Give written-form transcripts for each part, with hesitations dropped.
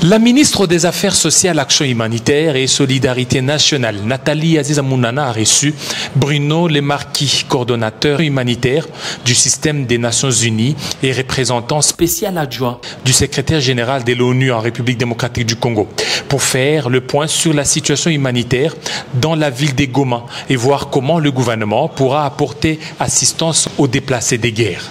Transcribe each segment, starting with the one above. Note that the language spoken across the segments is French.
La ministre des Affaires sociales, Action humanitaire et Solidarité nationale, Nathalie Aziza Mounana, a reçu Bruno Lemarquis, coordonnateur humanitaire du système des Nations Unies et représentant spécial adjoint du secrétaire général de l'ONU en République démocratique du Congo, pour faire le point sur la situation humanitaire dans la ville de Goma et voir comment le gouvernement pourra apporter assistance aux déplacés des guerres.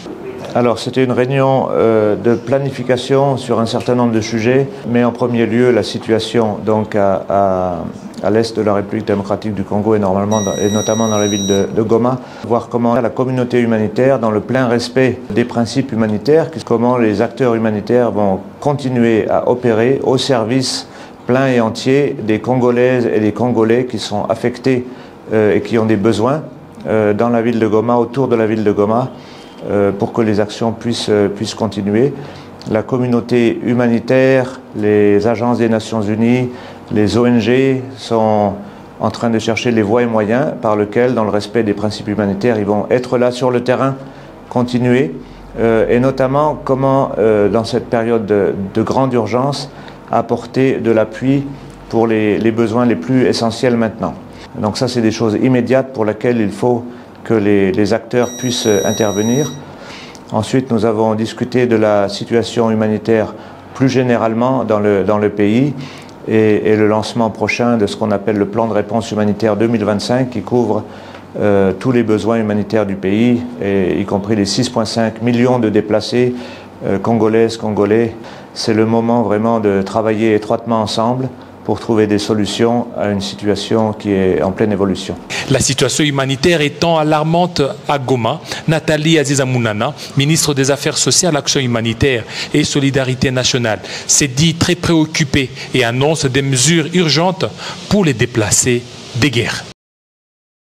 Alors, c'était une réunion de planification sur un certain nombre de sujets, mais en premier lieu, la situation donc à l'est de la République démocratique du Congo et notamment dans la ville de Goma, voir comment la communauté humanitaire, dans le plein respect des principes humanitaires, comment les acteurs humanitaires vont continuer à opérer au service plein et entier des Congolaises et des Congolais qui sont affectés et qui ont des besoins dans la ville de Goma, autour de la ville de Goma, pour que les actions puissent continuer. La communauté humanitaire, les agences des Nations Unies, les ONG sont en train de chercher les voies et moyens par lesquels, dans le respect des principes humanitaires, ils vont être là sur le terrain, continuer, et notamment comment, dans cette période de grande urgence, apporter de l'appui pour les besoins les plus essentiels maintenant. Donc ça, c'est des choses immédiates pour lesquelles il faut que les acteurs puissent intervenir. Ensuite, nous avons discuté de la situation humanitaire plus généralement dans le pays et le lancement prochain de ce qu'on appelle le plan de réponse humanitaire 2025 qui couvre tous les besoins humanitaires du pays, y compris les 6,5 millions de déplacés congolaises, congolais. C'est le moment vraiment de travailler étroitement ensemble pour trouver des solutions à une situation qui est en pleine évolution. La situation humanitaire étant alarmante à Goma, Nathalie Aziza Mounana, ministre des Affaires sociales, Action humanitaire et Solidarité nationale, s'est dit très préoccupée et annonce des mesures urgentes pour les déplacés des guerres.